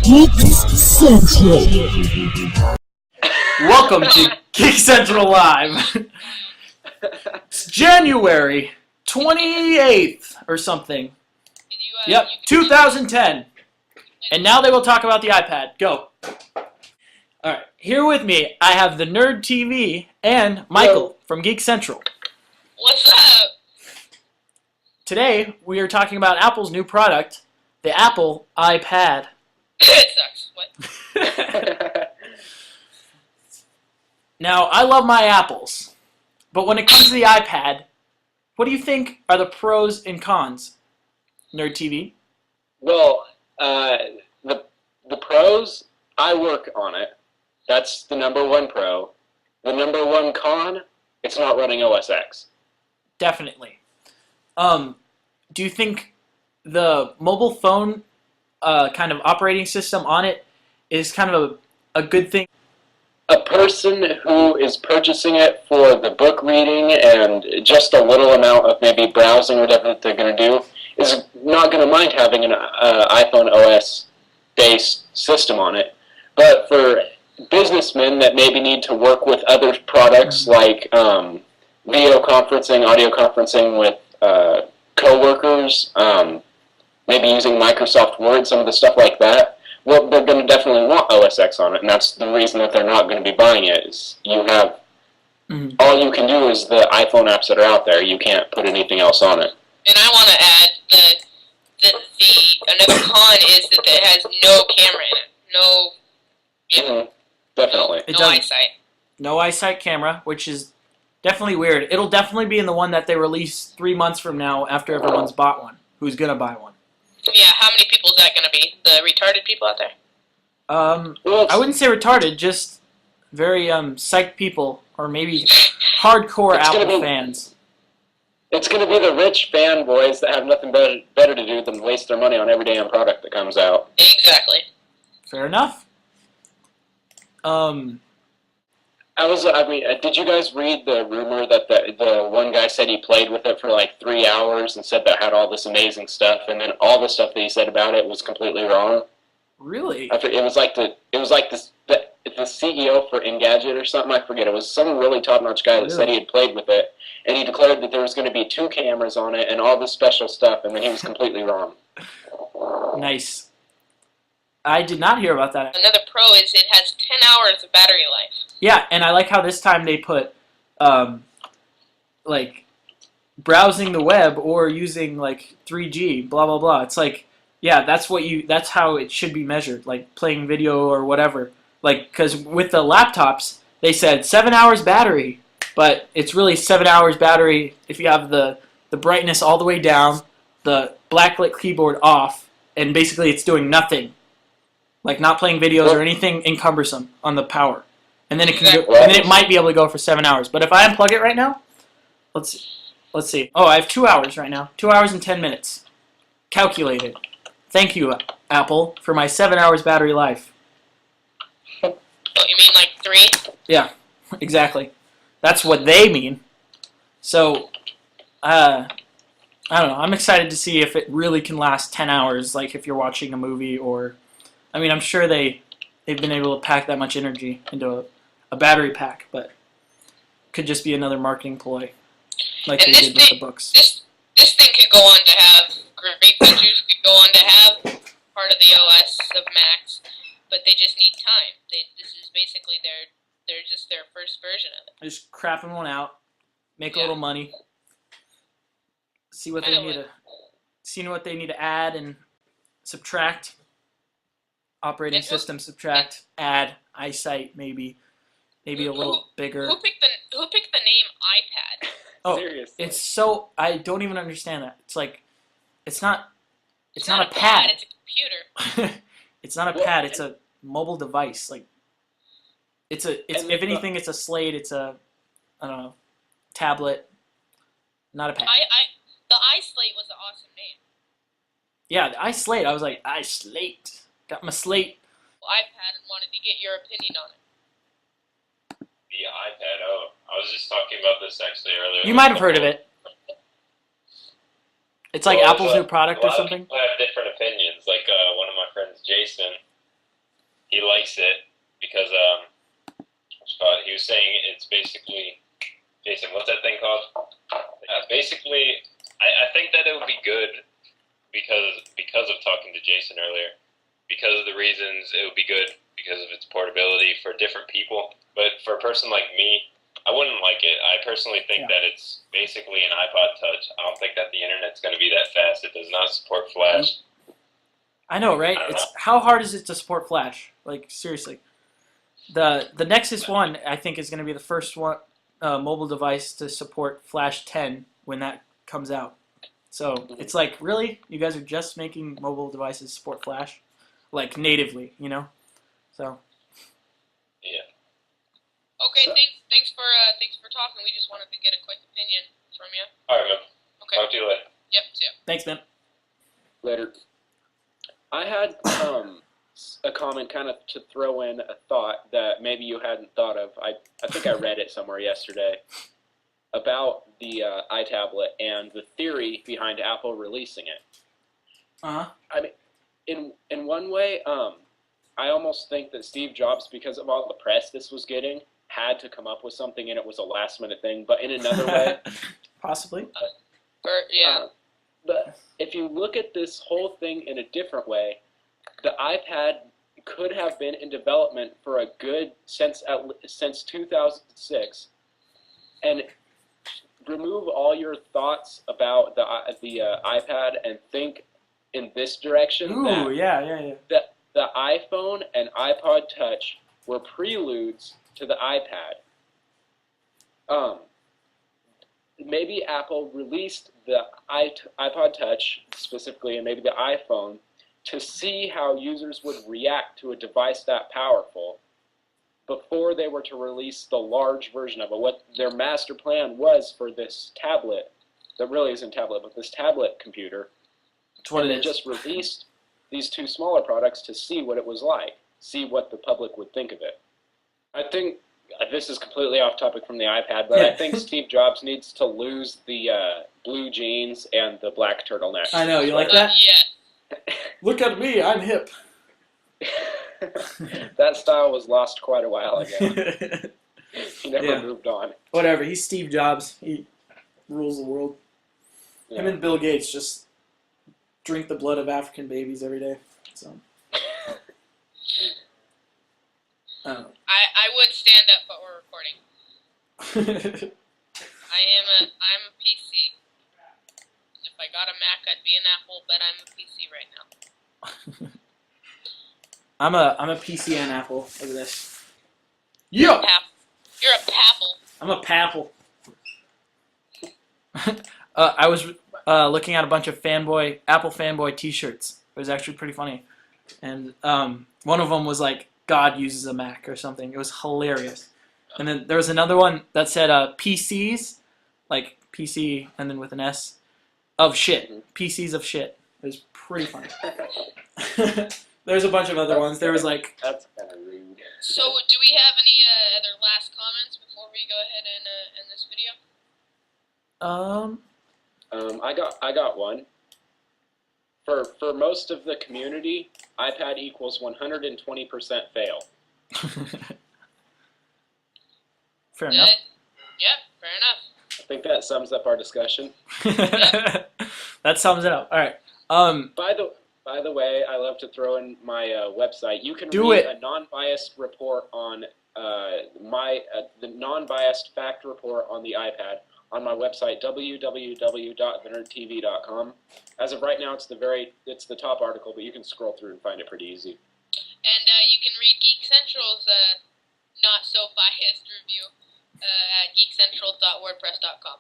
GeekzCentral. Welcome to GeekzCentral Live. It's January 28th or something. Yep, 2010. And now they will talk about the iPad. Go. Alright, here with me, I have TheNerdTV and Michael from GeekzCentral. What's up? Today, we are talking about Apple's new product, the Apple iPad. It sucks. What? Now, I love my apples, but when it comes to the iPad, what do you think are the pros and cons? Nerd TV? Well, the pros, I work on it. That's the number one pro. The number one con, it's not running OS X. Definitely. Do you think the mobile phone kind of operating system on it is kind of a good thing? A person who is purchasing it for the book reading and just a little amount of maybe browsing or whatever they're going to do is not going to mind having an iPhone OS-based system on it. But for businessmen that maybe need to work with other products like video conferencing, audio conferencing with coworkers, maybe using Microsoft Word, some of the stuff like that, well, they're going to definitely want OS X on it, and that's the reason that they're not going to be buying it. Is you have all you can do is the iPhone apps that are out there. You can't put anything else on it. And I want to add the another con is that it has no camera in it. Definitely. No eyesight. No eyesight camera, which is definitely weird. It'll definitely be in the one that they release 3 months from now after everyone's bought one. Who's going to buy one? Yeah, how many people is that going to be? The retarded people out there? I wouldn't say retarded, just very psyched people, or maybe hardcore Apple fans. It's going to be the rich fanboys that have nothing better to do than waste their money on every damn product that comes out. Exactly. Fair enough. Did you guys read the rumor that the one guy said he played with it for like 3 hours and said that it had all this amazing stuff, and then all the stuff that he said about it was completely wrong? Really? It was like the CEO for Engadget or something. I forget. It was some really top-notch guy that said he had played with it, and he declared that there was going to be 2 cameras on it and all this special stuff, and then he was completely wrong. Nice. I did not hear about that. Another pro is it has 10 hours of battery life. Yeah, and I like how this time they put, like, browsing the web or using, like, 3G, blah, blah, blah. It's like, yeah, that's how it should be measured, like, playing video or whatever. Like, because with the laptops, they said 7 hours battery, but it's really 7 hours battery if you have the brightness all the way down, the backlit keyboard off, and basically it's doing nothing. Like, not playing videos or anything encumbersome on the power. And then it can go, and then it might be able to go for 7 hours. But if I unplug it right now, let's see. Oh, I have 2 hours right now. 2 hours and 10 minutes. Calculated. Thank you, Apple, for my 7 hours battery life. Oh, you mean like 3? Yeah, exactly. That's what they mean. So, I don't know. I'm excited to see if it really can last 10 hours, like if you're watching a movie or... I mean, I'm sure they've been able to pack that much energy into a battery pack, but could just be another marketing ploy, like they did with the books. This thing could go on to have great features, could go on to have part of the OS of Macs, but they just need time. This is basically their first version of it. Just crapping one out, make a little money, see what they need to add and subtract. Operating system subtract, add, eyesight maybe a little bigger. Who picked the name iPad? Oh, seriously. It's so I don't even understand that. It's like it's not a pad. It's a computer. It's not a pad. It's a mobile device. Like if anything, it's a slate. It's a I don't know tablet. Not a pad. The iSlate was an awesome name. Yeah, the iSlate. I was like iSlate. Got my slate. iPad and wanted to get your opinion on it. The iPad, I was just talking about this actually earlier. You might have heard of it. It's like Well, Apple's new product a or lot something. of people have different opinions. Like one of my friends, Jason, he likes it because he was saying it's basically Jason. What's that thing called? Basically, I think that it would be good because of talking to Jason earlier. Because of the reasons it would be good because of its portability for different people. But for a person like me, I wouldn't like it. I personally think that it's basically an iPod Touch. I don't think that the internet's going to be that fast. It does not support Flash. I know, right? How hard is it to support Flash? Like, seriously. The Nexus One, I think, is going to be the first one mobile device to support Flash 10 when that comes out. So it's like, really, you guys are just making mobile devices support Flash, like natively, you know? So. Yeah. Okay, thanks for talking. We just wanted to get a quick opinion from you. All right, man. Okay. Talk to you later. Yep. See ya. Thanks, man. Later. I had a comment kind of to throw in a thought that maybe you hadn't thought of. I think I read it somewhere yesterday about the iTablet and the theory behind Apple releasing it. Uh-huh. I mean, in one way, I almost think that Steve Jobs, because of all the press this was getting, had to come up with something, and it was a last-minute thing. But in another way, Possibly. but if you look at this whole thing in a different way, the iPad could have been in development for a good since 2006, and remove all your thoughts about the iPad and think in this direction. Ooh, yeah. That the iPhone and iPod Touch were preludes to the iPad. Maybe Apple released the iPod Touch specifically, and maybe the iPhone, to see how users would react to a device that powerful before they were to release the large version of it. What their master plan was for this tablet, that really isn't a tablet, but this tablet computer, That's what and it they is. just released these two smaller products to see what it was like, see what the public would think of it. I think this is completely off topic from the iPad, but I think Steve Jobs needs to lose the blue jeans and the black turtleneck. I know, you like that? Yeah. Look at me, I'm hip. That style was lost quite a while ago. He never moved on. Whatever, he's Steve Jobs. He rules the world. Yeah. Him and Bill Gates just drink the blood of African babies every day. So. I don't know. I would stand up, but we're recording. I'm a PC. If I got a Mac, I'd be an Apple, but I'm a PC right now. I'm a PC and Apple. Look at this. Yeah. You're a Papple. I'm a Papple. I was looking at a bunch of Apple fanboy T-shirts. It was actually pretty funny, and one of them was like, "God uses a Mac" or something. It was hilarious. And then there was another one that said PCs, like PC and then with an S, of shit. PCs of shit. It was pretty funny. There's a bunch of other ones. There was like... That's kind of rude. So, do we have any other last comments before we go ahead and end this video? I got one. For most of the community, iPad equals 120% fail. Fair enough. Yep, fair enough. I think that sums up our discussion. That sums it up. All right. By the way, I love to throw in my website. You can Do read it. a non-biased report on the non-biased fact report on the iPad on my website www.TheNerdTV.com. As of right now, it's the top article, but you can scroll through and find it pretty easy. And you can read GeekCentral's not so biased review at geekcentral.wordpress.com.